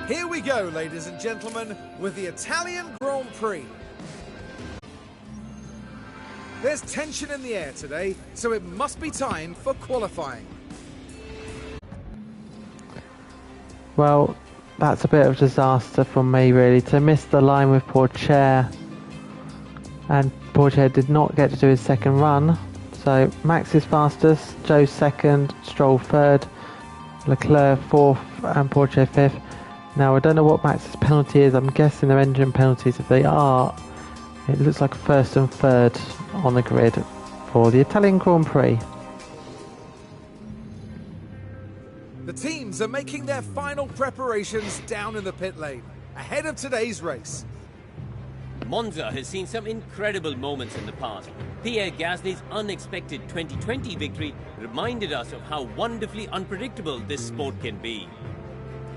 Here we go, ladies and gentlemen, with the Italian Grand Prix. There's tension in the air today, so it must be time for qualifying. Well, that's a bit of a disaster from me, really, to miss the line with Pourchaire. And Pourchaire did not get to do his second run. So Max is fastest, Joe's second, Stroll third, Leclerc fourth and Pourchaire fifth. Now I don't know what Max's penalty is, I'm guessing they're engine penalties. If they are, it looks like first and third on the grid for the Italian Grand Prix. The teams are making their final preparations down in the pit lane, ahead of today's race. Monza has seen some incredible moments in the past. Pierre Gasly's unexpected 2020 victory reminded us of how wonderfully unpredictable this sport can be.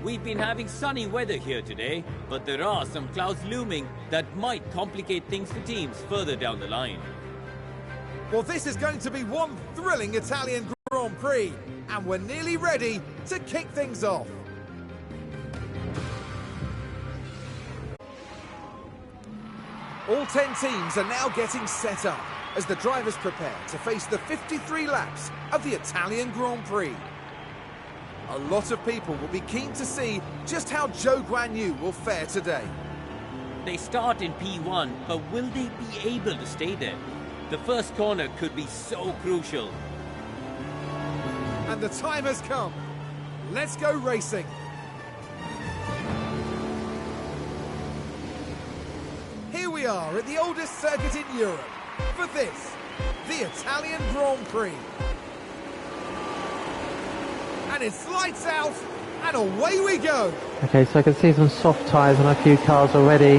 We've been having sunny weather here today, but there are some clouds looming that might complicate things for teams further down the line. Well, this is going to be one thrilling Italian Grand Prix, and we're nearly ready to kick things off. All 10 teams are now getting set up as the drivers prepare to face the 53 laps of the Italian Grand Prix. A lot of people will be keen to see just how Zhou Guanyu will fare today. They start in P1, but will they be able to stay there? The first corner could be so crucial. And the time has come. Let's go racing. Here we are at the oldest circuit in Europe for this, the Italian Grand Prix. And it's lights out, and away we go. Okay, so I can see some soft tyres on a few cars already.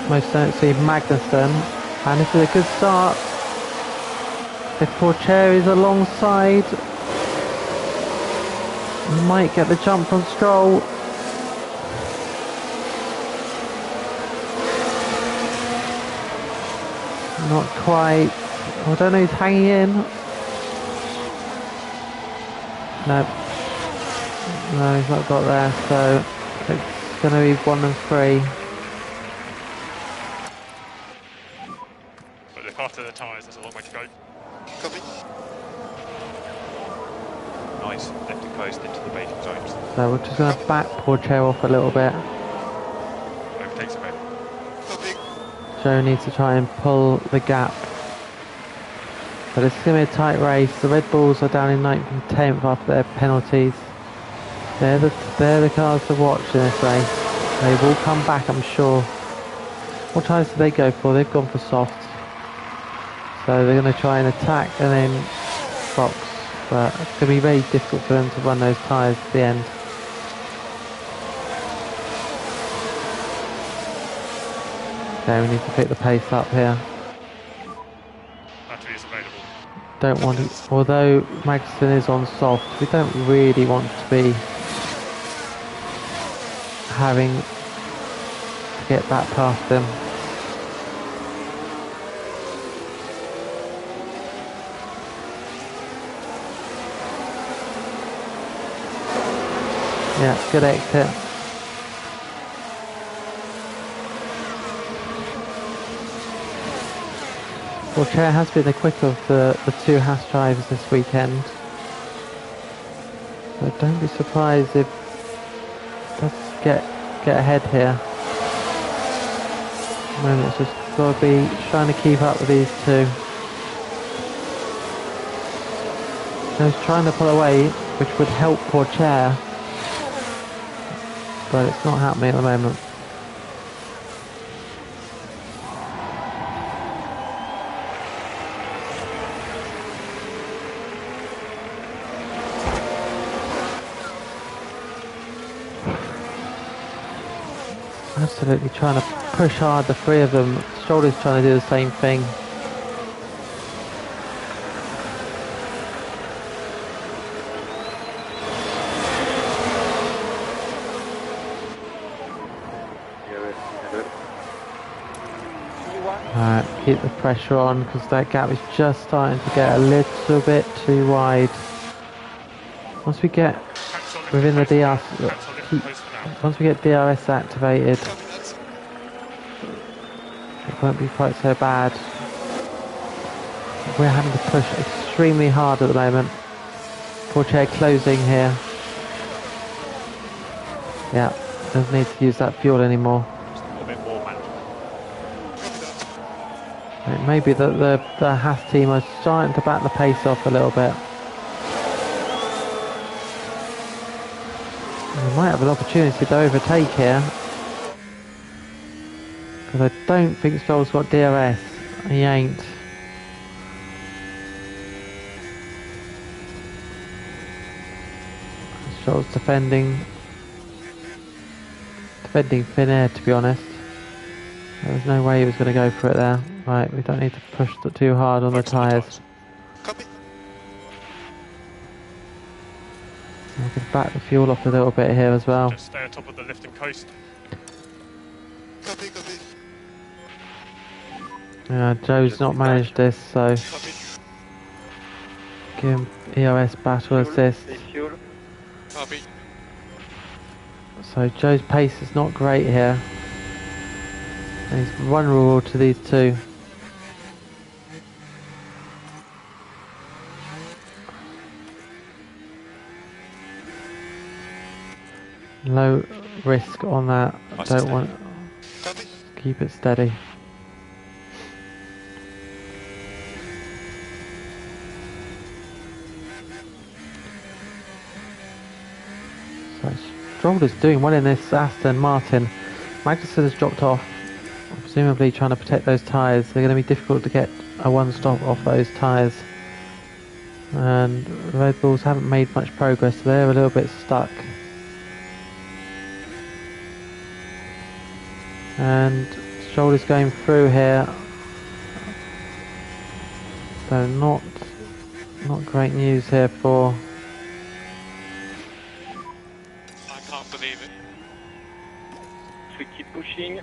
Most certainly Magnussen. And this is a good start. If Pourchaire is alongside, he might get the jump from Stroll. Not quite. I don't know, he's hanging in. No, he's not got there, so it's going to be 1 and 3. But look after the tyres, there's a long way to go. Copy. Nice, left it closed into the braking zones. So we're just going to back Pourchaire off a little bit. Overtakes a bit. Copy. Joe needs to try and pull the gap. But it's going to be a tight race. The Red Bulls are down in 9th and 10th after their penalties. They're the cars to watch in this race. They will come back, I'm sure. What tyres do they go for? They've gone for softs. So they're going to try and attack and then box. But it's going to be very difficult for them to run those tyres at the end. Okay, we need to pick the pace up here. Battery is available. Don't want to, although Magnussen is on soft, we don't really want to be having to get that past him. Yeah, good exit. Pourchaire has been the quicker of the two Haas drivers this weekend. So don't be surprised if it does get ahead here. At the moment it's just got to be trying to keep up with these two. So he's trying to pull away, which would help Pourchaire, but it's not happening at the moment. Absolutely trying to push hard, the three of them. Stroll is trying to do the same thing. Alright, keep the pressure on because that gap is just starting to get a little bit too wide. Once we get... Taps on within the DR. Cancel lifting post for now. Once we get DRS activated, Copy that. it won't be quite so bad. We're having to push extremely hard at the moment. Portier closing here. Yeah, doesn't need to use that fuel anymore. Just a little bit more manageable. Copy that. It may be that the Haas team are starting to back the pace off a little bit. We might have an opportunity to overtake here. Because I don't think Stroll's got DRS. He ain't. Stroll's defending thin air, to be honest. There was no way he was going to go for it there. Right, we don't need to push too hard on the tyres. Copy. We can back the fuel off a little bit here as well. Just stay on top of the lift and coast. Copy, copy. Joe's not managed this, so Copy. give him EOS battle assist. Copy. So Joe's pace is not great here. And he's vulnerable to these two. Low risk on that. Nice Don't and want. Copy. Keep it steady. So Stroll is doing well in this Aston Martin. Magnussen has dropped off, presumably trying to protect those tyres. They're going to be difficult to get a one stop off those tyres. And the Red Bulls haven't made much progress, so they're a little bit stuck. And Stroll is going through here. So not great news here for. I can't believe it. We keep pushing.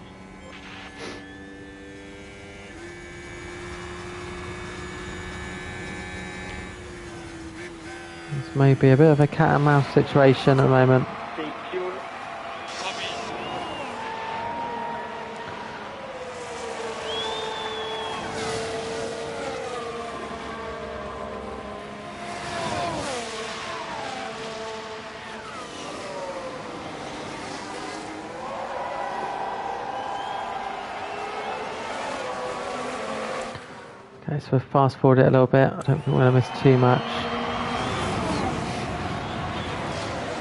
This may be a bit of a cat and mouse situation at the moment. Take fuel. Copy. Okay, so we'll fast forward it a little bit. I don't think we're going to miss too much.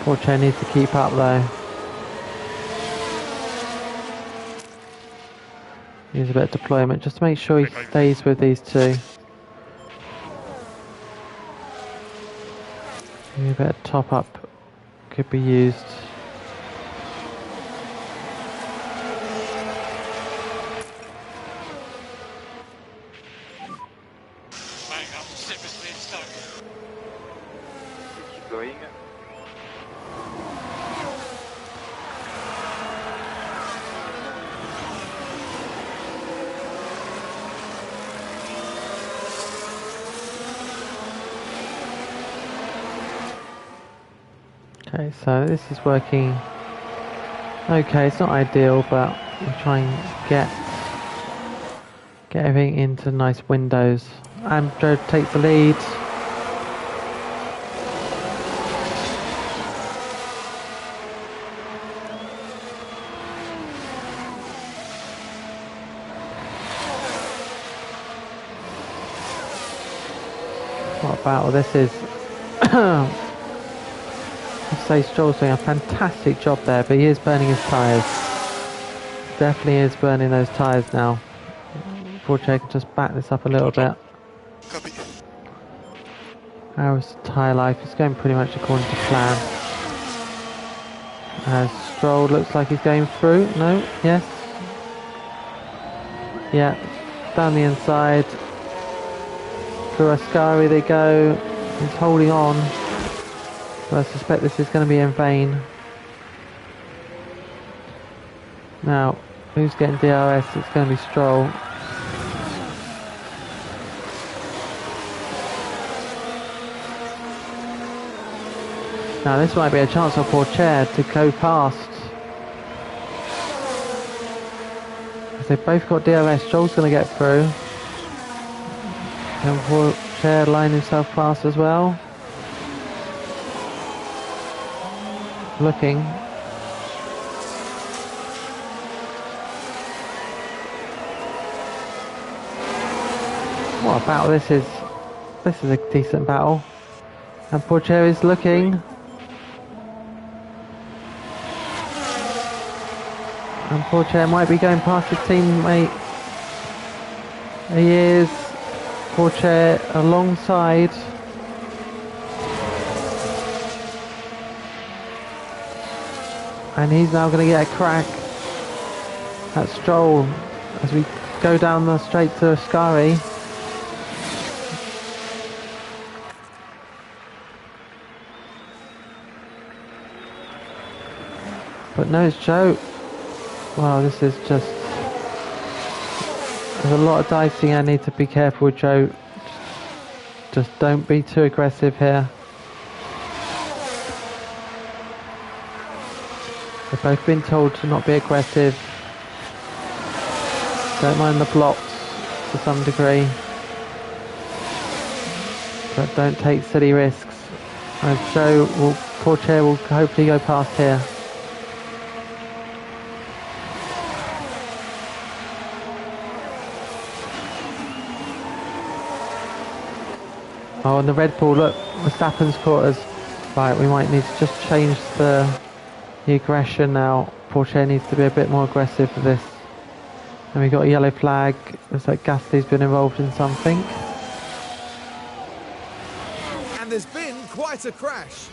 Portier needs to keep up though. Use a bit of deployment just to make sure he stays with these two. Maybe a bit of top up could be used. Bang up. Seriously stuck. Keep going. Okay, so this is working okay. It's not ideal, but we'll try and get everything into nice windows. And Joe takes the lead. What a battle this is. I'd say Stroll's doing a fantastic job there, but he is burning his tyres. Definitely is burning those tyres now. Portier can just back this up a little bit. Copy. How's the tyre life? It's going pretty much according to plan. As Stroll looks like he's going through. No? Yes? Yeah. Down the inside. Through Ascari they go. He's holding on. But I suspect this is going to be in vain. Now, who's getting DRS? It's going to be Stroll. Now this might be a chance for Pourchaire to go past. They've both got DRS. Stroll's going to get through. Can Pourchaire line himself past as well? Looking. What a battle this is. This is a decent battle. And Pourchaire is looking. And Pourchaire might be going past his teammate. He is. Pourchaire alongside. And he's now going to get a crack at Stroll as we go down the straight to Ascari. But no, it's Joe. Wow, this is just... There's a lot of dicing. I need to be careful with Joe. Just don't be too aggressive here. They've both been told to not be aggressive. Don't mind the blocks to some degree. But don't take silly risks. As Pourchaire will hopefully go past here. Oh, and the Red Bull, look, Verstappen's caught us. Right, we might need to just change the aggression now. Pourchaire needs to be a bit more aggressive for this. And we got a yellow flag. Looks like Gasly's been involved in something. And there's been quite a crash.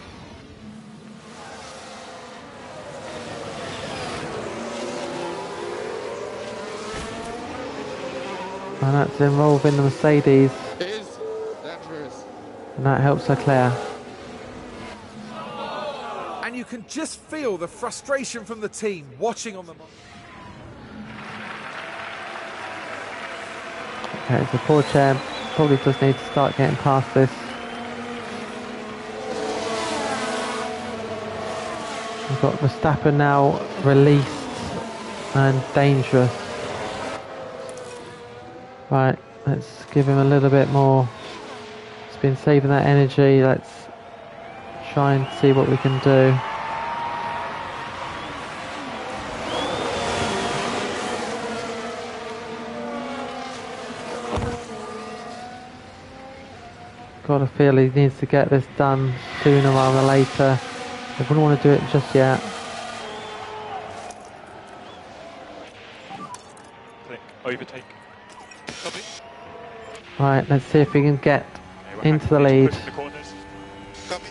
And that's involving the Mercedes. It is dangerous. And that helps Leclerc. And you can just feel the frustration from the team watching on the monitor. Okay, so Pourchaire probably does need to start getting past this. We've got Verstappen now released and dangerous. Right, let's give him a little bit more. He's been saving that energy. Let's try and see what we can do. Got a feel he needs to get this done sooner rather than later. I wouldn't want to do it just yet. Overtake. Copy. Right, let's see if we can get into the lead. Copy.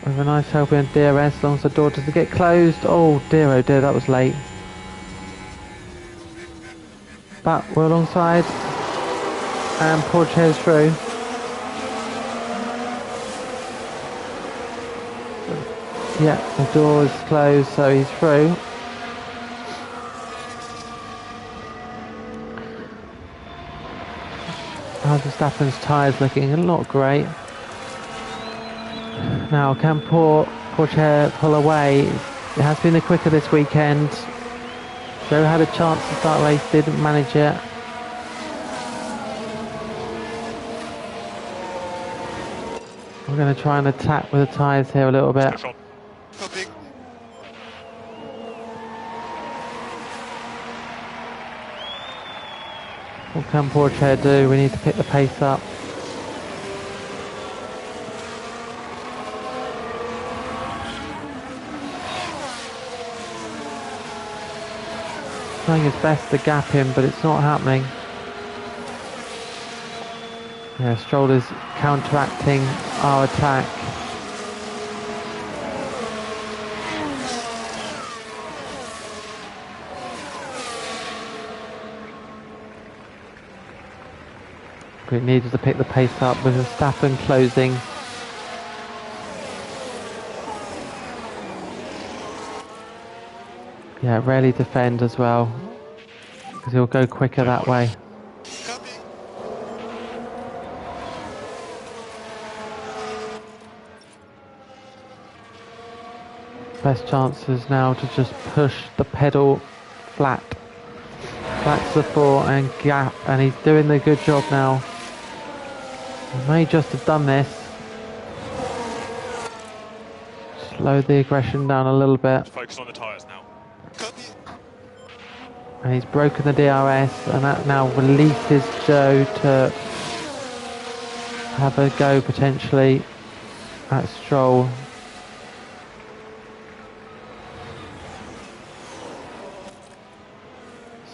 With a nice help in DRS, as long as the door doesn't get closed. Oh dear, that was late. But we're alongside. And Pourchaire's through. Yeah, the door is closed, so he's through. How's Verstappen's tyres looking? Not great. Now, can Pourchaire pull away? It has been the quicker this weekend. Joe had a chance to start the race, didn't manage it. We're going to try and attack with the tyres here a little bit. Copy. What can Pourchaire do? We need to pick the pace up. Trying his best to gap him, but it's not happening. Yeah, Stroll is counteracting our attack. We needed to pick the pace up with Verstappen closing. Yeah, rarely defend as well, because he'll go quicker that way. Copy. Best chance is now to just push the pedal flat. Flat to the floor and gap, and he's doing the good job now. He may just have done this. Slow the aggression down a little bit. Focus on the tyres now. Copy. And he's broken the DRS, and that now releases Joe to have a go potentially at Stroll.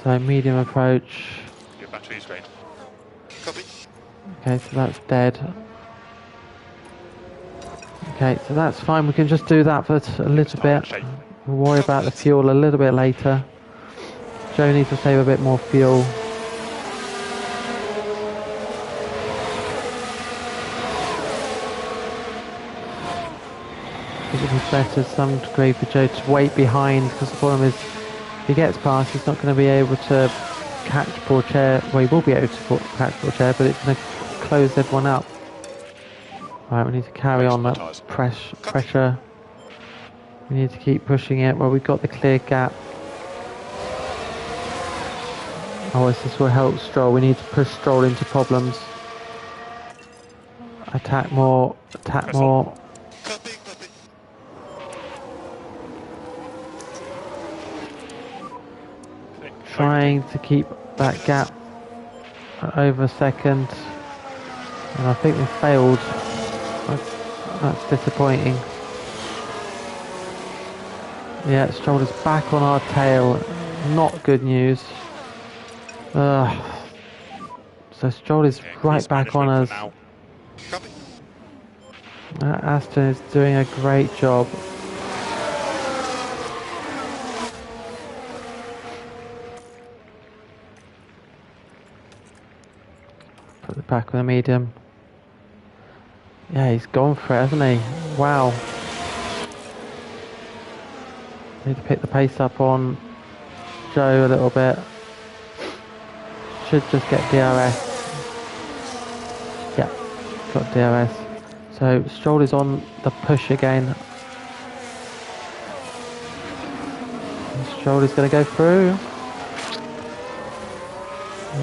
So medium approach. Get back to screen. Copy. Okay, so that's dead. Okay, so that's fine. We can just do that for a little bit. We'll worry about the fuel a little bit later. Joe needs to save a bit more fuel. I think it'd be better to some degree for Joe to wait behind, because the problem is if he gets past, he's not going to be able to catch Pourchaire. Well, he will be able to catch Pourchaire, but it's going to close everyone up. Right, we need to carry on that pressure. We need to keep pushing it. Well, we've got the clear gap. Oh, this will help Stroll. We need to push Stroll into problems. Attack more. Attack more. Copy, copy. Trying to keep that gap over a second. And I think we failed. That's disappointing. Yeah, Stroll is back on our tail. Not good news. So Stroll is right back on us. Copy. Aston is doing a great job. Put it back on the medium. Yeah, he's gone for it, hasn't he? Wow. Need to pick the pace up on Joe a little bit. Should just get DRS. Yeah, got DRS. So Stroll is on the push again. Stroll is going to go through.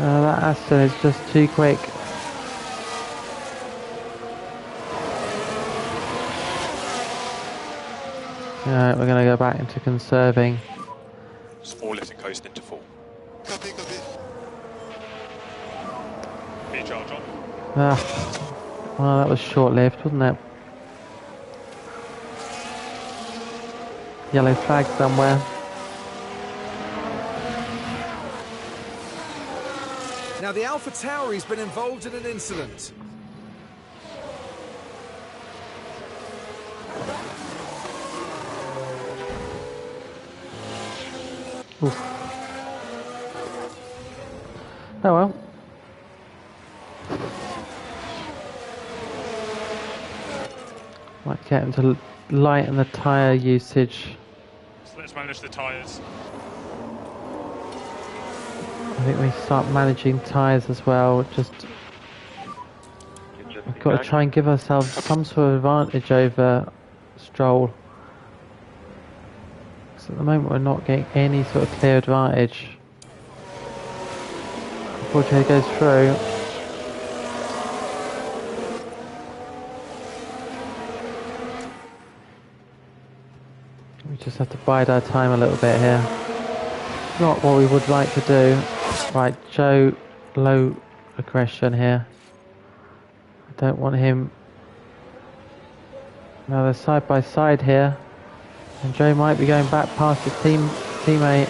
That Aston is just too quick. Alright, we're going to go back into conserving. Small lift and coast into full. Copy, copy. Be charge on. Well, that was short-lived, wasn't it? Yellow flag somewhere. Now the Alpha Tauri's been involved in an incident. Oof. Oh well. Might get him to lighten the tyre usage. So let's manage the tyres. I think we start managing tyres as well. Just we've got to try and give ourselves some sort of advantage over Stroll. Because at the moment we're not getting any sort of clear advantage. Unfortunately, it goes through. We just have to bide our time a little bit here. Not what we would like to do. Right, Joe, low aggression here. I don't want him. Now they're side by side here, and Joe might be going back past his teammate.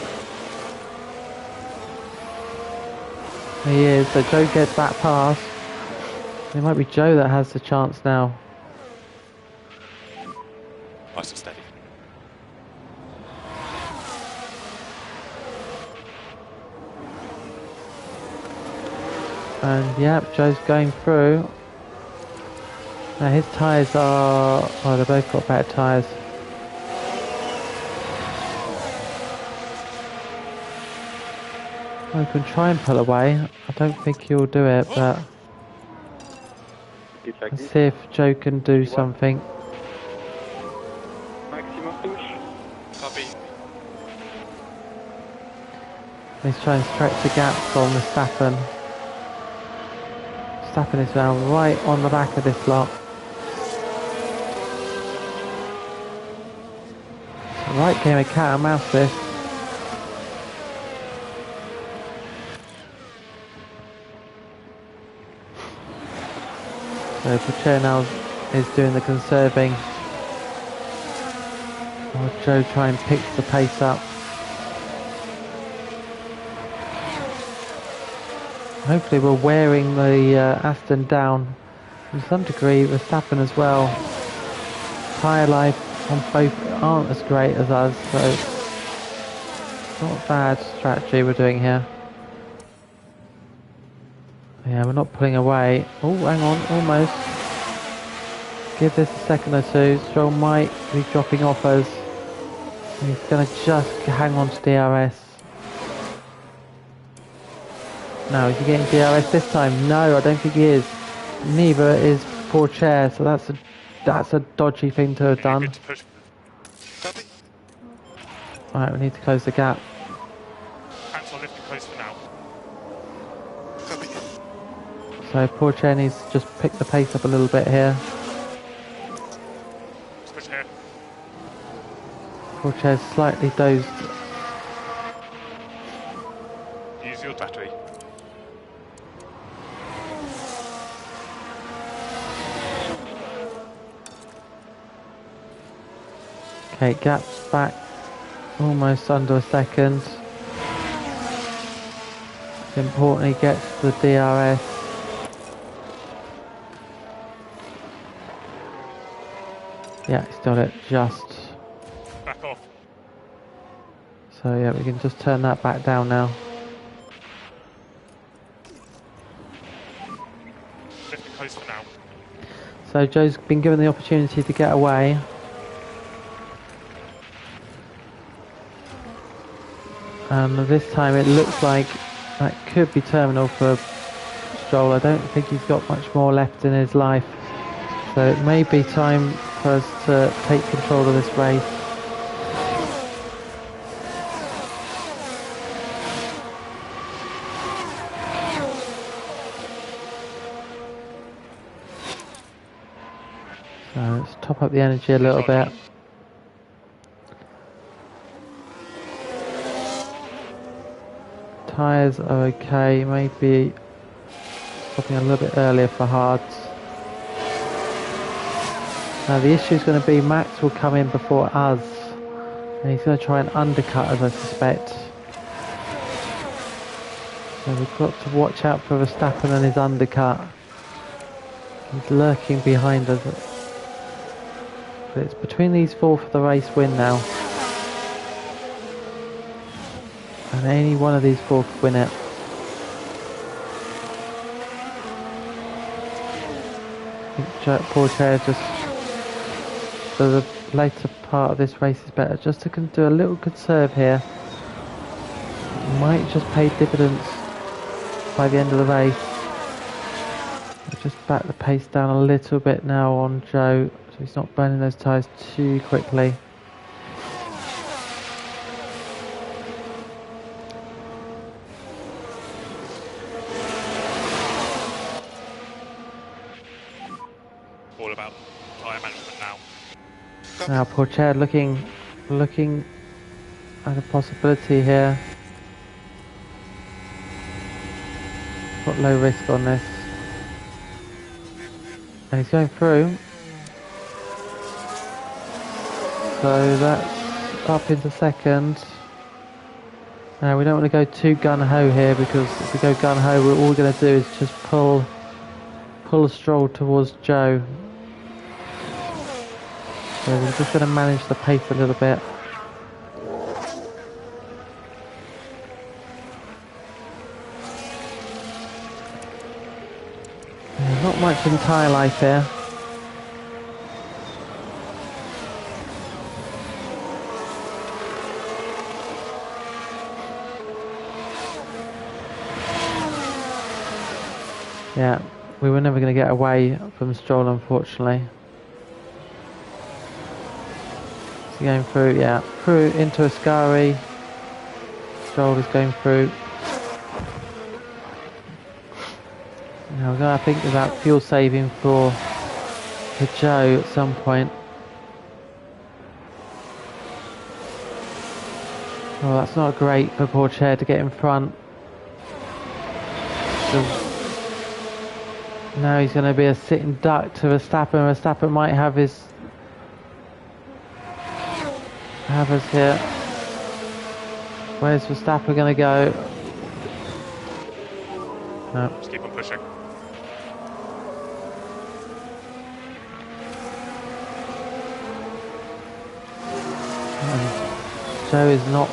He is, so Joe gets back past. It might be Joe that has the chance now. Nice and steady. And yep, Joe's going through. Now his tyres are... oh, they've both got better tyres. We can try and pull away. I don't think he'll do it, but... let's see if Joe can do something. Maximum push. Copy. He's trying to stretch the gaps on Verstappen. Verstappen is now right on the back of this lot. Right game of cat and mouse this. So Pocher now is doing the conserving. While Joe try and pick the pace up. Hopefully we're wearing the Aston down to some degree, Verstappen as well. Tyre life on both aren't as great as us, so it's not a bad strategy we're doing here. Yeah, we're not pulling away. Oh, hang on, almost. Give this a second or two. Stroll might be dropping off us. He's going to just hang on to DRS. No, is he getting DRS this time? No, I don't think he is. Neither is Pocher, so that's a dodgy thing to have done. Good to push. Copy. Right, we need to close the gap. Cancel lifting coast for now. Copy. So Pocher needs to just pick the pace up a little bit here. Let's push ahead. Pocher's slightly dozed. Use your battery. Okay, gap's back almost under a second. Importantly, gets the DRS. Yeah, he's done it just. Back off. So yeah, we can just turn that back down now. Lifting coast for now. So Joe's been given the opportunity to get away. And this time it looks like that could be terminal for Stroll. I don't think he's got much more left in his life. So it may be time for us to take control of this race. So let's top up the energy a little bit. Tyres are okay, maybe stopping a little bit earlier for hards. Now the issue is going to be Max will come in before us, and he's going to try and undercut us, I suspect. So we've got to watch out for Verstappen and his undercut. He's lurking behind us. But it's between these four for the race win now. And any one of these four could win it. I think Pocher just, for the later part of this race is better, just to do a little conserve here. Might just pay dividends by the end of the race. I'll just back the pace down a little bit now on Joe, so he's not burning those tyres too quickly. All about tyre management now. Now Pocher looking at a possibility here. Got low risk on this. And he's going through. So that's up into second. Now we don't want to go too gun-ho here, because if we go gun-ho, all we're going to do is just pull a Stroll towards Joe. So we're just going to manage the pace a little bit. Not much in tyre life here. Yeah, we were never going to get away from Stroll, unfortunately. Going through, yeah, through into Ascari. Stroll is going through. Now we're going to think about fuel saving for Joe at some point. Well, that's not great for poor Chair to get in front. So now he's going to be a sitting duck to Verstappen. Verstappen might have us here. Where's Verstappen going to go? No. Just keep on pushing. And Joe is not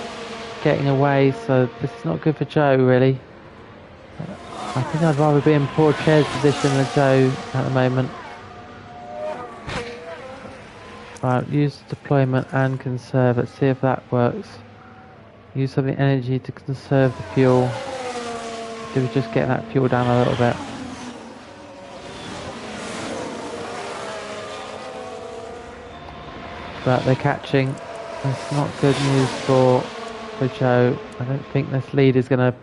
getting away, so this is not good for Joe, really. I think I'd rather be in poor Chair's position than Joe at the moment. Right, use deployment and conserve. Let's see if that works. Use some of the energy to conserve the fuel. Do we just get that fuel down a little bit? But they're catching. That's not good news for Joe. I don't think this lead is going to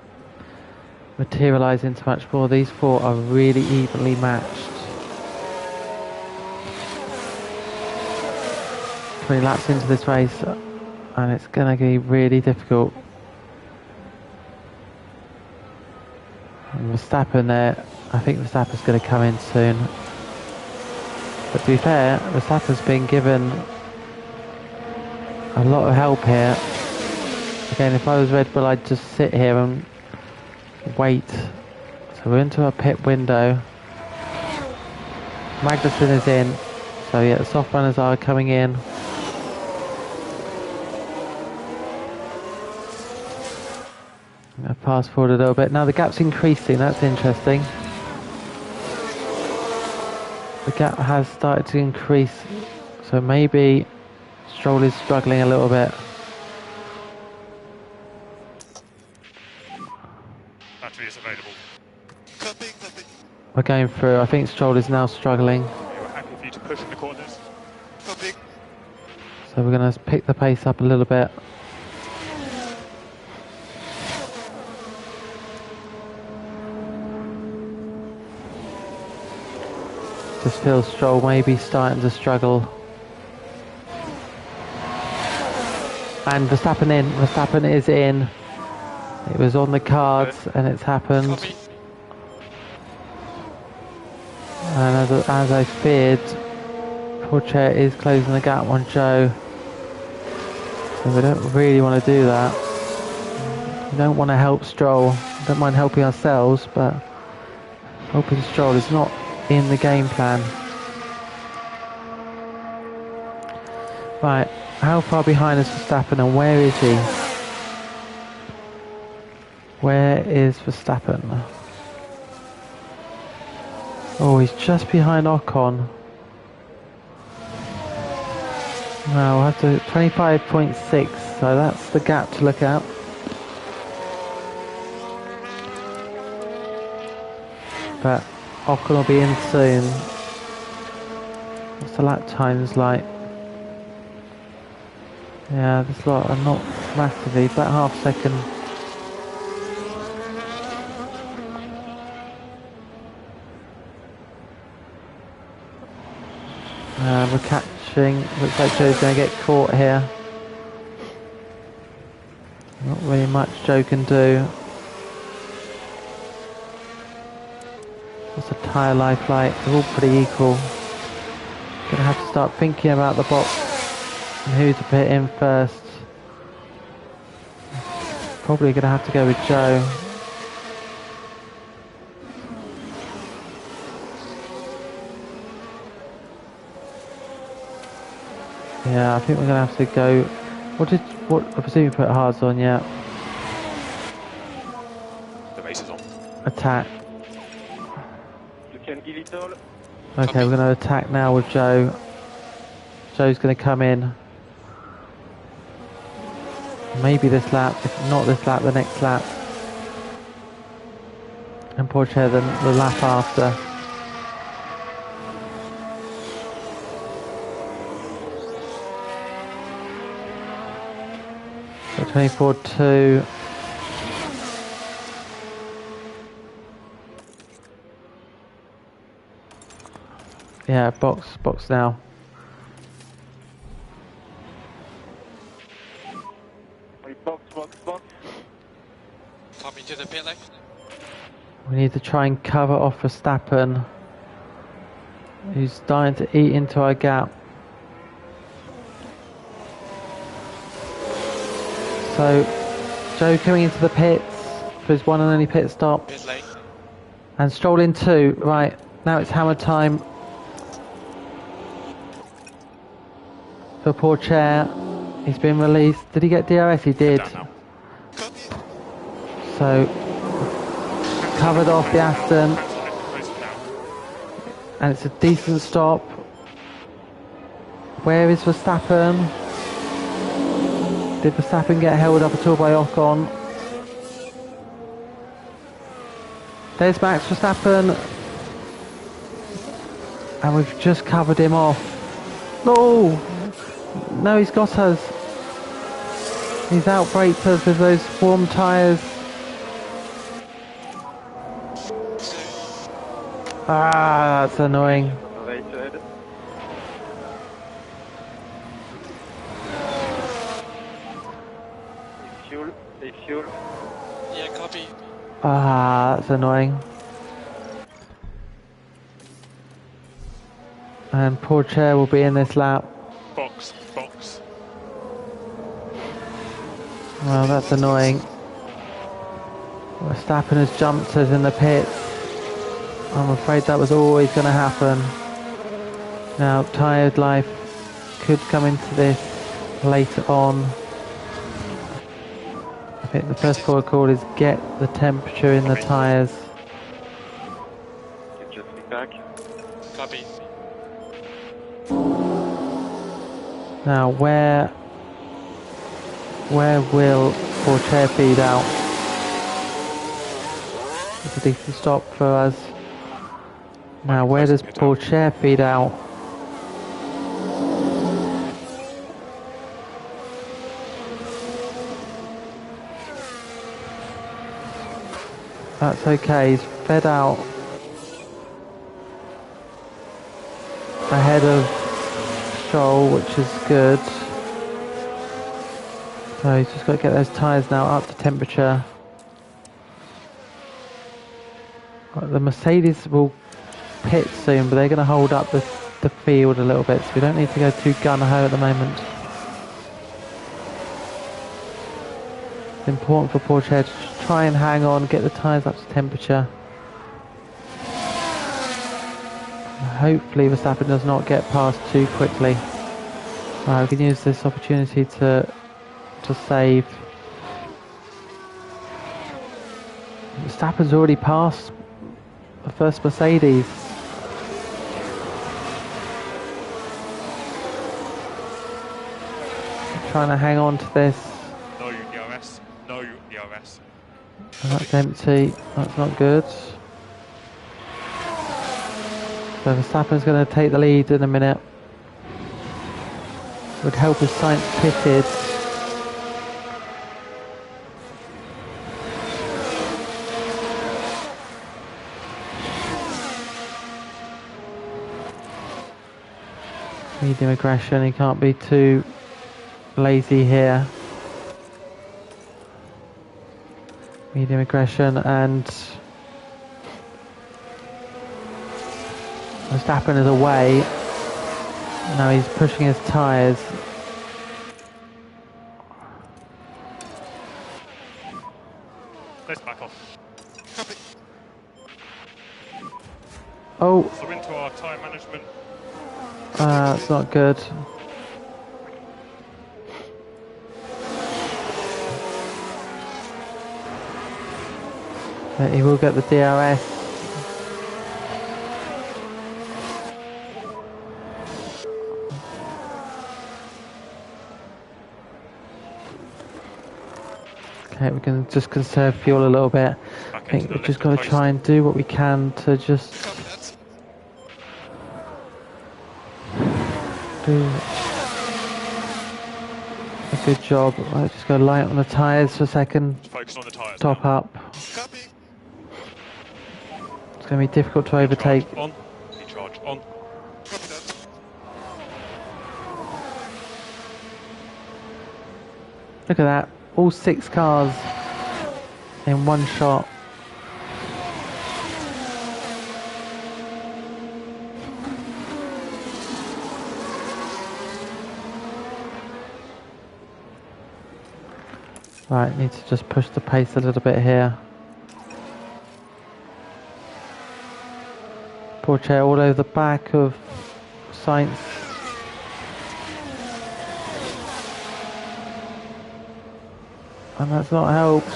materialise into much more. These four are really evenly matched. 20 laps into this race, and it's going to be really difficult. And Verstappen there, I think Verstappen's going to come in soon. But to be fair, Verstappen's been given a lot of help here. Again, if I was Red Bull, I'd just sit here and wait. So we're into a pit window. Magnussen is in. So yeah, the soft runners are coming in. I'm going to fast forward a little bit. Now the gap's increasing, that's interesting. The gap has started to increase. So maybe Stroll is struggling a little bit. Battery is available. Copy. We're going through. I think Stroll is now struggling. We're happy for you to push in the corners. Copy. So we're going to pick the pace up a little bit. Just feels Stroll maybe starting to struggle. And Verstappen in. Verstappen is in. It was on the cards and it's happened. Copy. And as I feared, Porsche is closing the gap on Joe. So we don't really want to do that. We don't want to help Stroll. Don't mind helping ourselves, but helping Stroll is not in the game plan. Right, how far behind is Verstappen and where is he? Where is Verstappen? Oh, he's just behind Ocon. Now we'll have to 25.6, so that's the gap to look at. But Ocon will be in soon. What's the lap times like? Yeah, this lot are not massively, about half second. We're catching. Looks like Joe's going to get caught here. Not really much Joe can do. What's the tyre life like? They're all pretty equal. Going to have to start thinking about the box and who to put in first. Probably going to have to go with Joe. Yeah, I think we're going to have to go. I presume you put Haas on, yeah. The race is on. You Attack. can give it all. Okay, we're going to attack now with Joe. Joe's going to come in. Maybe this lap, if not this lap, the next lap. And Porsche the lap after. Got 24-2. Yeah, box now. Box. Coming to the pit lane. We need to try and cover off Verstappen, who's starting to eat into our gap. So, Joe coming into the pits for his one and only pit stop. Pit lane. And Stroll in 2. Right, now it's hammer time for poor Chair. He's been released. Did he get DRS? He did. Copy. So, covered off the Aston. And it's a decent stop. Where is Verstappen? Did Verstappen get held up at all by Ocon? There's Max Verstappen. And we've just covered him off. No! No, he's got us. He's outbraked us with those warm tyres. Ah, that's annoying. Right side. Fuel. Yeah, copy. Ah, that's annoying. And poor Chair will be in this lap. Box. Well, that's annoying. Verstappen has jumped us in the pits. I'm afraid that was always going to happen. Now, tired life could come into this later on. I think the first protocol is get the temperature in the tyres. Just back. Copy. Now, where will poor Chair feed out? It's a decent stop for us. Now, where does poor Chair feed out? That's okay, he's fed out ahead of Stroll, which is good. So he's just got to get those tyres now up to temperature. The Mercedes will pit soon, but they're going to hold up the field a little bit, so we don't need to go too gun-ho at the moment. It's important for poor Chair to try and hang on, get the tyres up to temperature. Hopefully Verstappen does not get past too quickly. We can use this opportunity to save. Verstappen's already passed the first Mercedes. Trying to hang on to this. No DRS. No DRS. And that's empty. That's not good. So Verstappen's going to take the lead in a minute. Would help if Sainz pitted. Medium aggression, he can't be too lazy here. Medium aggression, and Verstappen is away. Now he's pushing his tyres. Let's back off. Copy. Oh, So into our tyre management. that's not good. He will get the DRS. Okay, we can just conserve fuel a little bit. I think we've just got to try and do what we can to just Copy that. do as Good job. Right, just go light on the tyres for a second. Focus on the tyres. Top now. up. Copy. It's going to be difficult to overtake. Recharge on. Recharge on. Copy that. Look at that. All 6 cars in one shot. Right, need to just push the pace a little bit here. Porsche all over the back of Sainz. And that's not helped.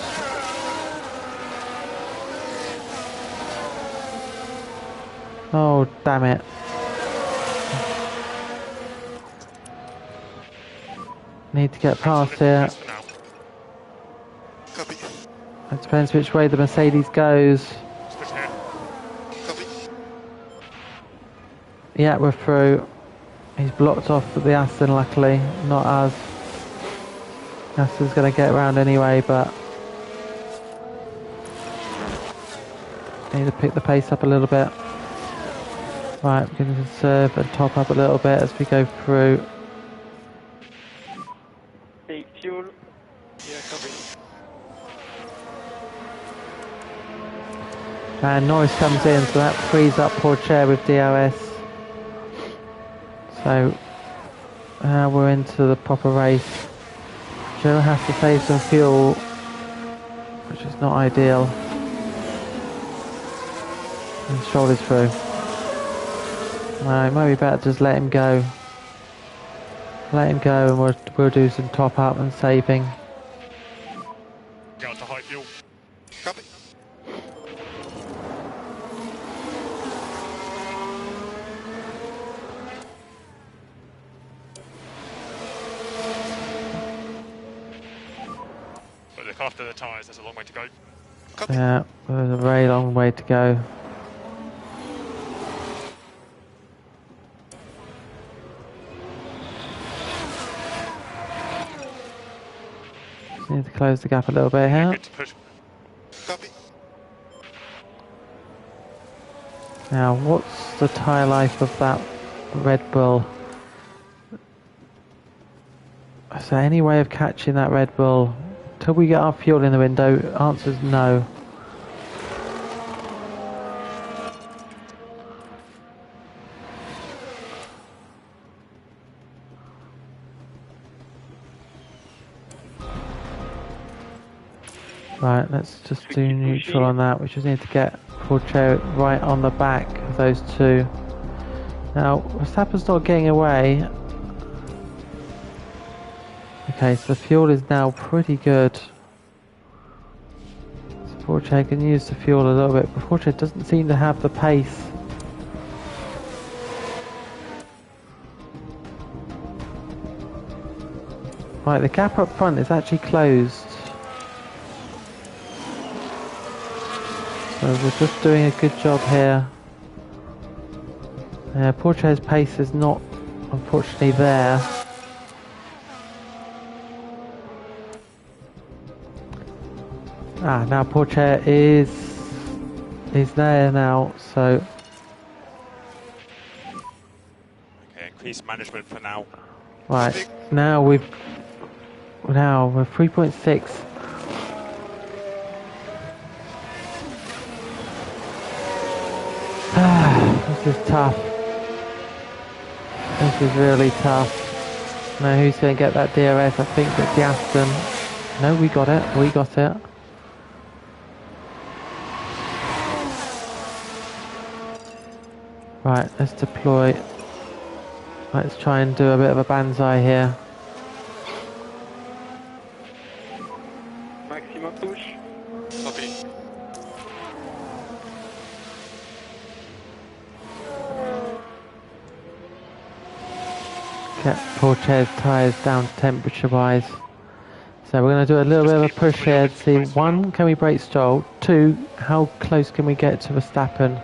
Oh, damn it. Need to get past here. For now. Copy. It depends which way the Mercedes goes. Switch here. Copy. Yeah, we're through. He's blocked off the Aston, luckily, not us. Aston's going to get around anyway, but need to pick the pace up a little bit. Right, we're going to conserve and top up a little bit as we go through. Take fuel. Yeah, copy. And Norris comes in, so that frees up Porsche with DRS. So now we're into the proper race. Joe has to save some fuel, which is not ideal. And Stroll is through. It might be better to just let him go. Let him go and we'll do some top up and saving. Get on to high fuel. Copy. But look after the tyres, there's a long way to go. Copy. Yeah, there's a very long way to go. Just need to close the gap a little bit here. Good to push. Copy. Now, what's the tyre life of that Red Bull? Is there any way of catching that Red Bull? Till we get our fuel in the window, answer's no. Right, let's just do neutral on that. We just need to get Porsche right on the back of those two. Now, Verstappen's not getting away. Okay, so the fuel is now pretty good. So Porsche can use the fuel a little bit, but Porsche doesn't seem to have the pace. Right, the gap up front is actually closed. So we're just doing a good job here. Porsche's pace is not, unfortunately, there. Now Porsche is there now, so Okay, increase management for now. right now we're 3.6. This is tough. This is really tough. Now who's going to get that DRS? I think it's the Aston. No, we got it. We got it. Right, let's deploy. Let's try and do a bit of a banzai here. Maximum push. Copy. Get Porsche's tyres down temperature wise. So we're going to do a little bit of a push here to see, 1, can we break Stroll? 2, how close can we get to Verstappen?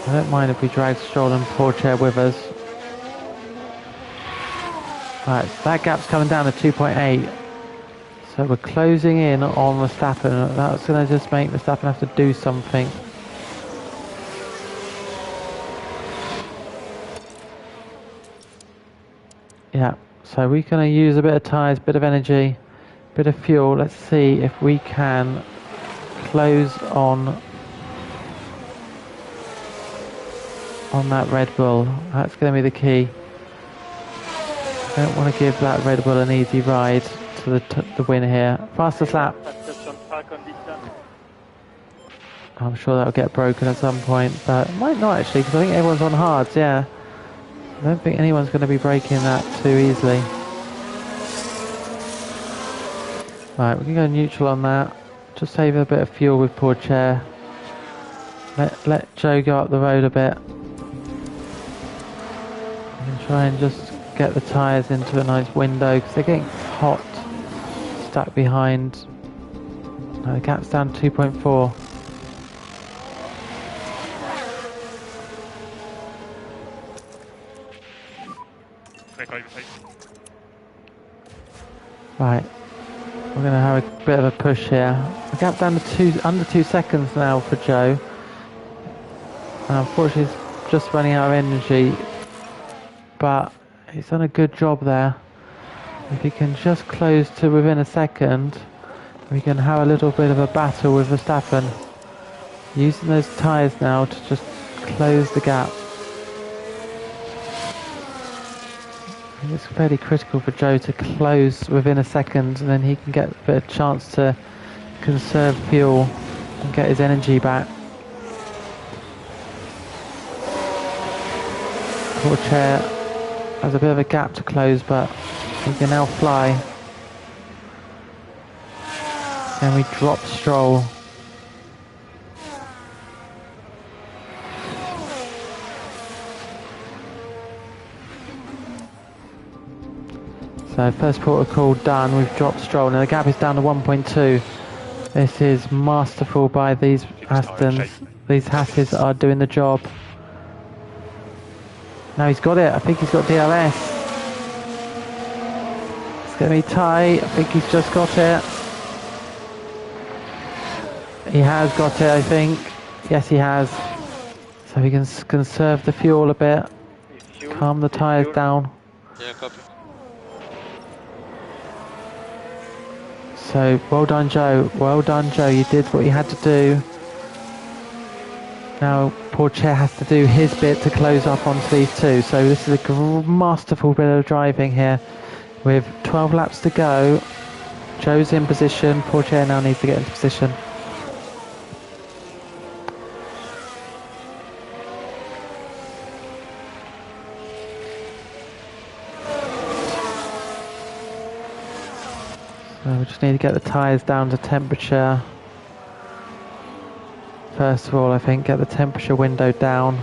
I don't mind if we drag Stroll and Pourchaire with us. Right, so that gap's coming down to 2.8. So we're closing in on Verstappen. That's going to just make Verstappen have to do something. Yeah, so we're going to use a bit of tyres, bit of energy, bit of fuel. Let's see if we can close on that Red Bull. That's going to be the key. I don't want to give that Red Bull an easy ride to the win here. Fastest lap. I'm sure that'll get broken at some point, but it might not actually, because I think everyone's on hards, yeah. I don't think anyone's going to be breaking that too easily. Right, we can go neutral on that. Just save a bit of fuel with Pourchaire. Let Joe go up the road a bit. And try and just get the tyres into a nice window, because they're getting hot, stuck behind. No, the gap's down to 2.4. Right, we're going to have a bit of a push here. The gap down to under 2 seconds now for Joe. And unfortunately he's just running out of energy, but he's done a good job there. If he can just close to within a second, we can have a little bit of a battle with Verstappen. Using those tyres now to just close the gap. I think it's fairly critical for Joe to close within a second, and then he can get a bit of chance to conserve fuel and get his energy back. Pourchaire has a bit of a gap to close, but he can now fly. And we drop Stroll. So first protocol done, we've dropped Stroll. Now the gap is down to 1.2. This is masterful by these Astons. These Haases are doing the job. Now he's got it. I think he's got DRS. It's going to be tight. I think he's just got it. He has got it, I think. Yes, he has. So he can conserve the fuel a bit. Calm the tyres down. Yeah, copy. So, well done, Joe. Well done, Joe. You did what you had to do. Now, Pourchaire has to do his bit to close up onto these two. So this is a masterful bit of driving here. With 12 laps to go, Joe's in position. Pourchaire now needs to get into position. So we just need to get the tyres down to temperature. First of all, I think get the temperature window down.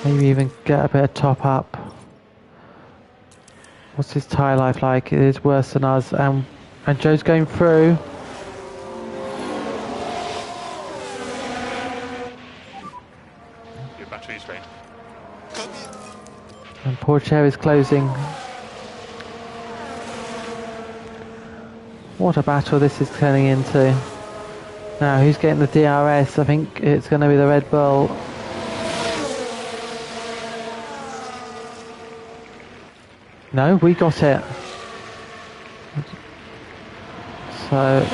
Maybe even get a bit of top up. What's his tyre life like? It is worse than us. And Joe's going through. Your battery's drained. Copy. And Pourchaire is closing. What a battle this is turning into. Now, who's getting the DRS? I think it's going to be the Red Bull. No, we got it. So,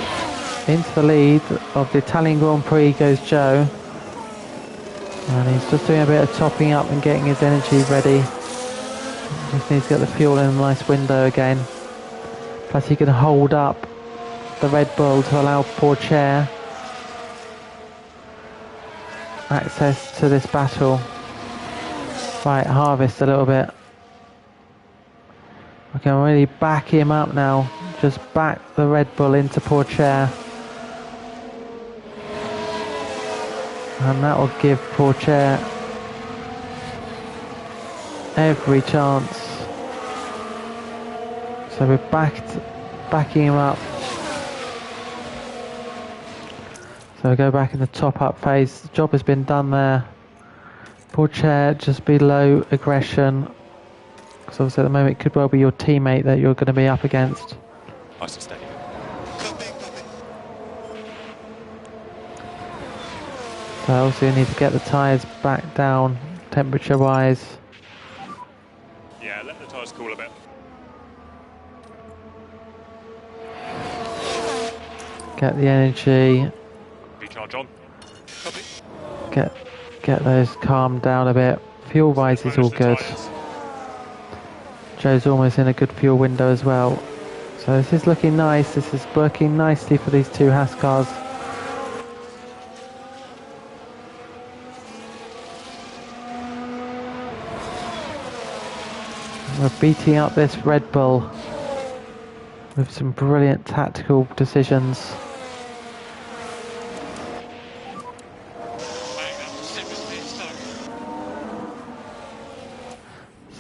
into the lead of the Italian Grand Prix goes Joe. And he's just doing a bit of topping up and getting his energy ready. Just needs to get the fuel in a nice window again. Plus he can hold up the Red Bull to allow Pourchaire access to this battle. Right, harvest a little bit. I can really back him up now. Just back the Red Bull into Pourchaire. And that will give Pourchaire every chance. So we're backing him up. So we go back in the top up phase. The job has been done there. Pourchaire just below aggression. Because obviously at the moment it could well be your teammate that you're going to be up against. Nice and steady. Copy. So also you need to get the tyres back down temperature wise. Yeah, let the tyres cool a bit. Get the energy. Recharge on. Copy. Get those calmed down a bit. Fuel wise is all good. Joe's almost in a good fuel window as well. So this is looking nice. This is working nicely for these two Haas cars. We're beating up this Red Bull with some brilliant tactical decisions.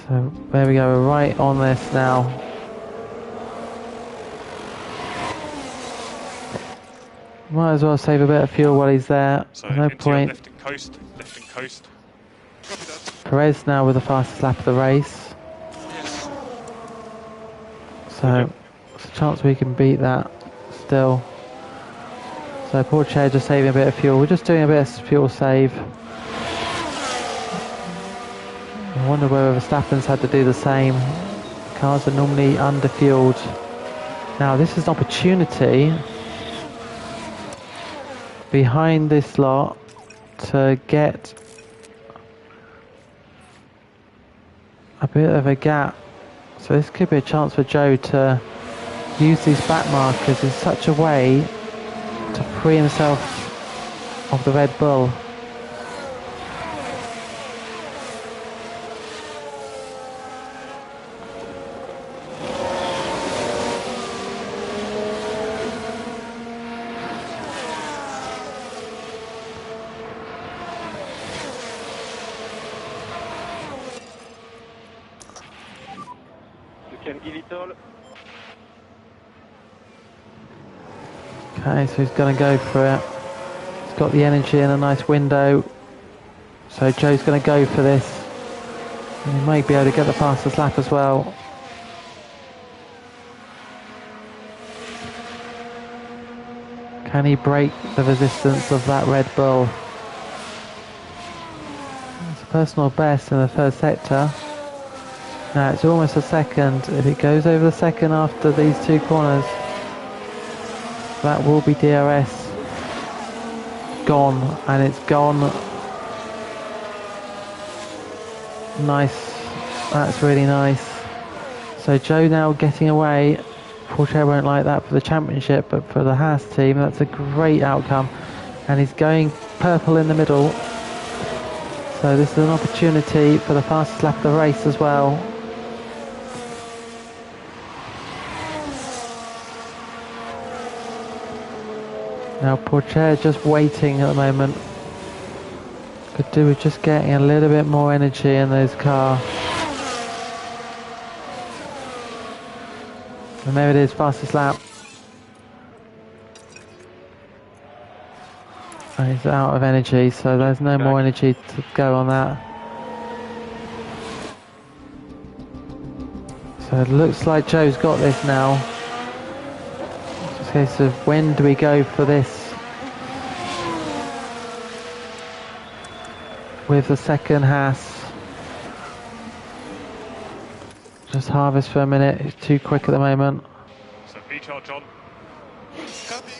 So there we go, we're right on this now. Might as well save a bit of fuel while he's there. So No into point. left and coast, left and coast. Copy that. Perez now with the fastest lap of the race. Yes. So there's a chance we can beat that still. So Pourchaire just saving a bit of fuel. We're just doing a bit of fuel save. I wonder whether Verstappen's had to do the same. Cars are normally under-fueled. Now this is an opportunity behind this lot to get a bit of a gap. So this could be a chance for Joe to use these back markers in such a way to free himself of the Red Bull. You can give it all. Okay, so he's going to go for it. He's got the energy in a nice window. So Joe's going to go for this. And he may be able to get the fastest lap as well. Can he break the resistance of that Red Bull? It's a personal best in the first sector. Now it's almost a second. If it goes over the second after these two corners, that will be DRS gone, and it's gone. Nice, that's really nice. So Joe now getting away. Pourchaire won't like that for the championship, but for the Haas team that's a great outcome, and he's going purple in the middle. So this is an opportunity for the fastest lap of the race as well. Now Pourchaire just waiting at the moment. Could do with just getting a little bit more energy in those cars. And there it is, fastest lap. And he's out of energy, so there's no more energy to go on that. So it looks like Joe's got this now. It's a case of when do we go for this with the second Haas. Just harvest for a minute, it's too quick at the moment. So recharge on. Copy.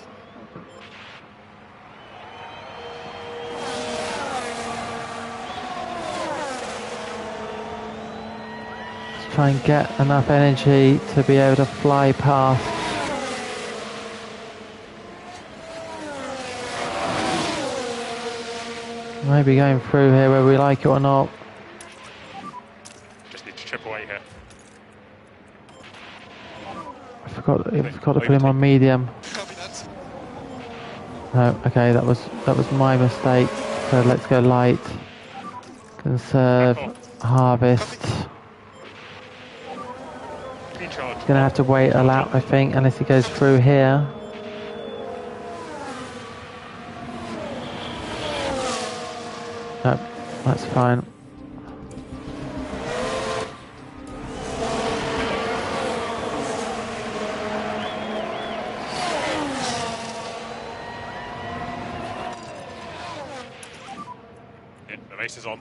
Let's try and get enough energy to be able to fly past. Maybe going through here whether we like it or not. Just need to chip away here. I forgot to put him on medium. Copy that. No, okay, that was my mistake. So let's go light. Conserve, harvest. Recharge. Gonna have to wait a lap, I think, unless he goes through here. No, that's fine. Yeah, the race is on.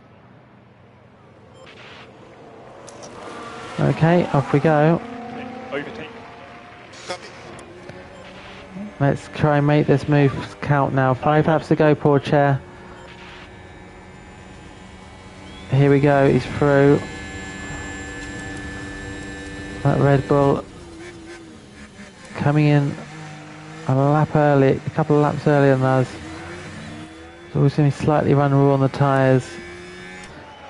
Okay, off we go. Overtake. Copy. Let's try and make this move count now. 5 laps to go, poor chair. Here we go, he's through. That Red Bull coming in a lap early, a couple of laps earlier than us. It's always going to be slightly vulnerable on the tyres.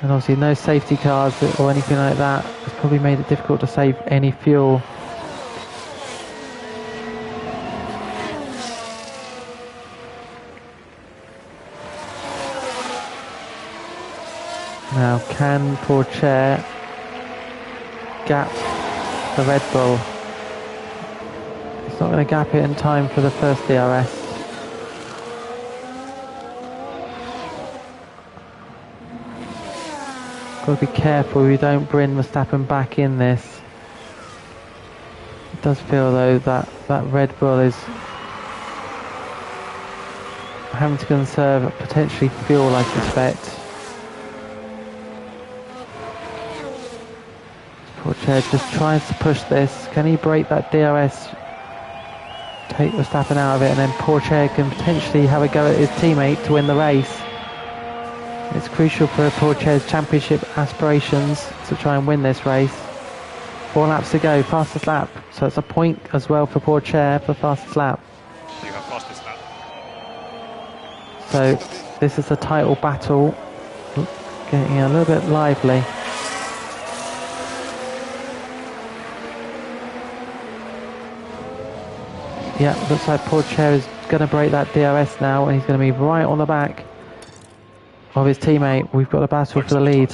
And obviously no safety cars or anything like that. It's probably made it difficult to save any fuel. Now can poor chair gap the Red Bull? It's not going to gap it in time for the first DRS. Got to be careful we don't bring Verstappen back in this. It does feel though that Red Bull is having to conserve potentially fuel, I suspect. Poor Chair just tries to push this. Can he break that DRS? Take Verstappen out of it, and then poor Chair can potentially have a go at his teammate to win the race. It's crucial for poor Chair's championship aspirations to try and win this race. 4 laps to go, fastest lap. So it's a point as well for poor Chair for fastest lap. You have fastest lap. So this is a title battle, getting a little bit lively. Yeah, looks like poor Chair is going to break that DRS now, and he's going to be right on the back of his teammate. We've got a battle for the lead.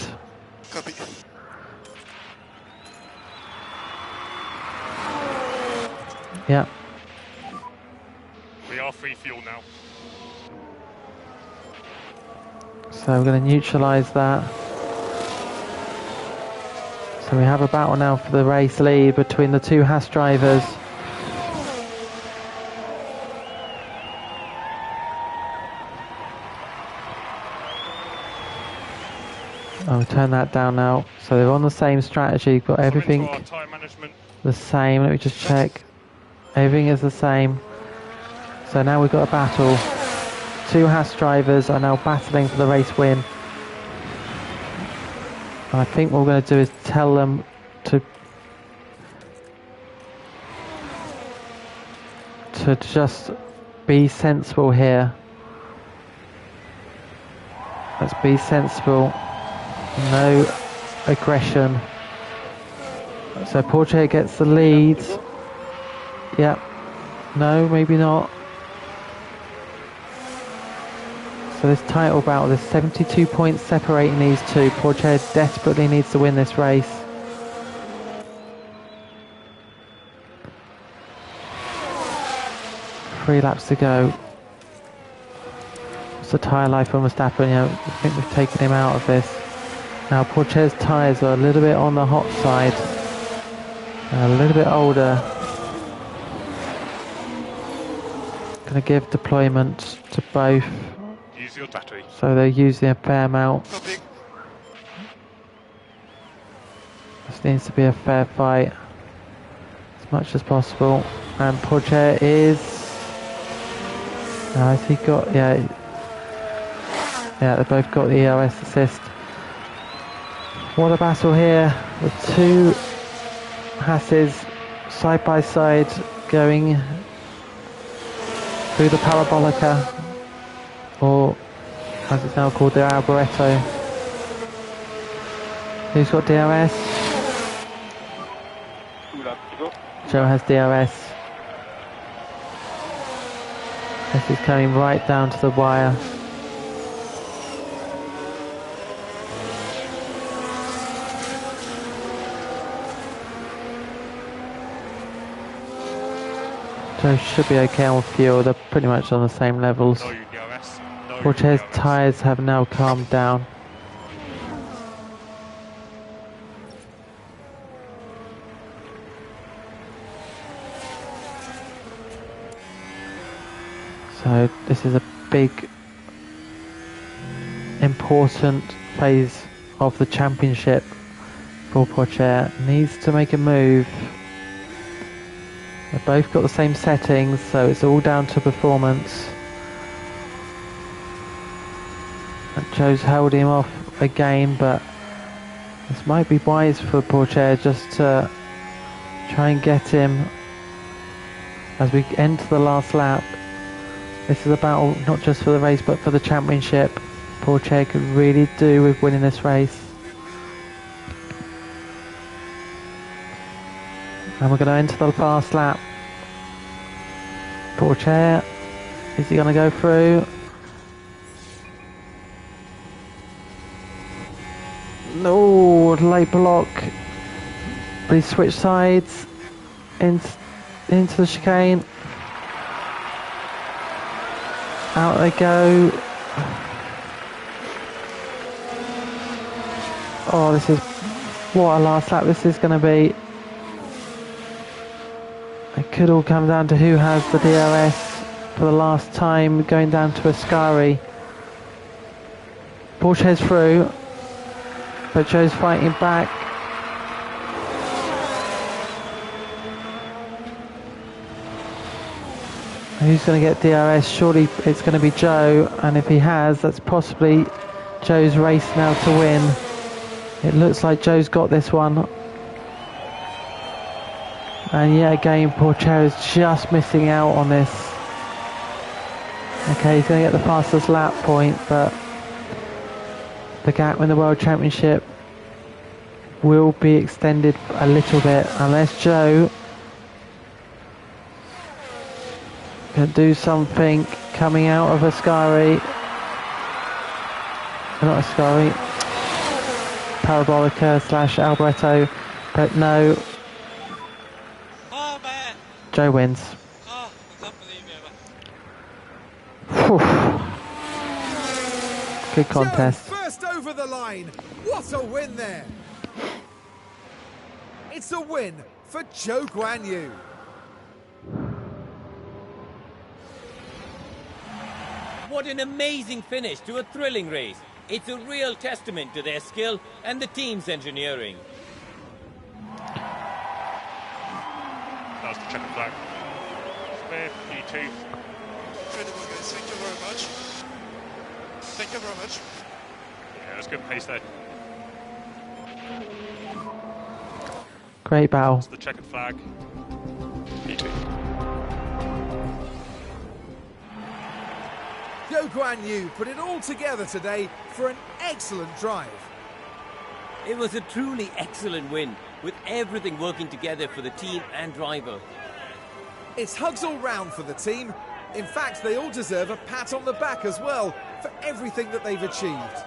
Copy. Yeah. We are free fuel now. So we're going to neutralise that. So we have a battle now for the race lead between the 2 Haas drivers. I'll turn that down now. So they're on the same strategy, got everything Our tyre management. the same. Let me just check. Everything is the same. So now we've got a battle. 2 Haas drivers are now battling for the race win. And I think what we're going to do is tell them to just be sensible here. Let's be sensible. No aggression. So Porsche gets the lead. Yep. No, maybe not. So this title battle, there's 72 points separating these two. Porsche desperately needs to win this race. Three laps to go. What's the tyre life on Verstappen? You know, I think we've taken him out of this. Now Porsche's tyres are a little bit on the hot side. And a little bit older. Going to give deployment to both. Use your battery. So they're using a fair amount. Copy. This needs to be a fair fight. As much as possible. And Porsche is... has he got... Yeah, they've both got the ERS assist. What a battle here. The 2 Haases side by side going through the Parabolica, or as it's now called, the Alboreto. Who's got DRS? 2 laps to go. Joe has DRS. This is coming right down to the wire. Joe should be okay on fuel. They're pretty much on the same levels. No DRS. No Porcher's tyres have now calmed down. So this is a big, important phase of the championship for Porcher. Needs to make a move. They've both got the same settings, so it's all down to performance. And Joe's held him off again, but this might be wise for Porcher just to try and get him as we enter the last lap. This is a battle not just for the race but for the championship. Porcher could really do with winning this race. And we're going to enter the last lap. Porcher, is he going to go through? No, late block. But he switched sides into the chicane. Out they go. Oh, this is what a last lap this is going to be. It could all come down to who has the DRS for the last time, going down to Ascari. Porcher's through, but Joe's fighting back. Who's going to get DRS? Surely it's going to be Joe, and if he has, that's possibly Joe's race now to win. It looks like Joe's got this one. And yet again, Porcher is just missing out on this. Okay, he's going to get the fastest lap point, but the gap in the World Championship will be extended a little bit, unless Joe can do something coming out of Ascari. Not Ascari, Parabolica / Alboreto, but no. Oh man! Joe wins. Oh, I can't believe it. Good contest. Joe first over the line. What a win there. It's a win for Joe Guan Yu. What an amazing finish to a thrilling race. It's a real testament to their skill and the team's engineering. That was the checkered flag. Spare, P2. Incredible, guys. Thank you very much. Thank you very much. Yeah, that's good pace there. Great battle. That's the checkered flag. P2. Joe Guan Yu put it all together today for an excellent drive. It was a truly excellent win, with everything working together for the team and driver. It's hugs all round for the team. In fact, they all deserve a pat on the back as well for everything that they've achieved.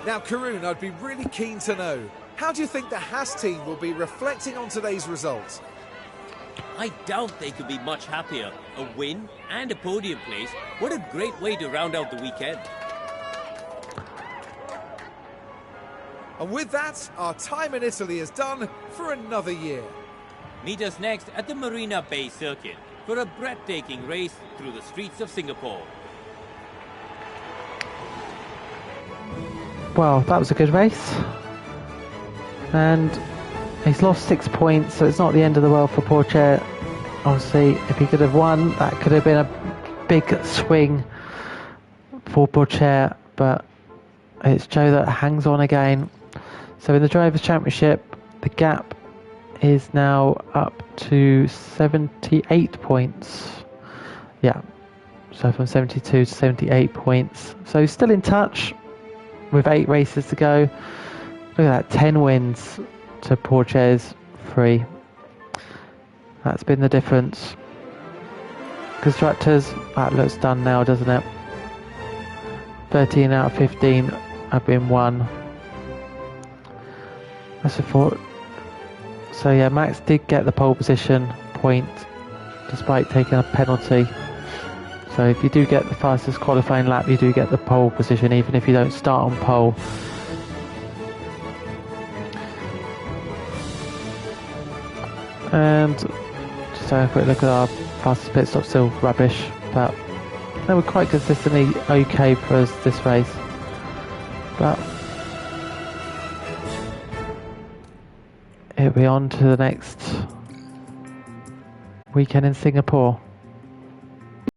Now, Karun, I'd be really keen to know, how do you think the Haas team will be reflecting on today's results? I doubt they could be much happier. A win and a podium place. What a great way to round out the weekend. And with that, our time in Italy is done for another year. Meet us next at the Marina Bay Circuit for a breathtaking race through the streets of Singapore. Well, that was a good race. And he's lost 6 points, so it's not the end of the world for Porcher. Obviously, if he could have won, that could have been a big swing for Porcher, but it's Joe that hangs on again. So in the Drivers' Championship, the gap is now up to 78 points. Yeah, so from 72 to 78 points. So he's still in touch with 8 races to go. Look at that, 10 wins to Porcher's 3. That's been the difference. Constructors, that looks done now, doesn't it? 13 out of 15 have been won. That's a thought. So yeah, Max did get the pole position point despite taking a penalty. So if you do get the fastest qualifying lap, you do get the pole position, even if you don't start on pole. And just have a quick look at our fastest pit stop, still rubbish, but they were quite consistently okay for us this race. But it'll be on to the next weekend in Singapore.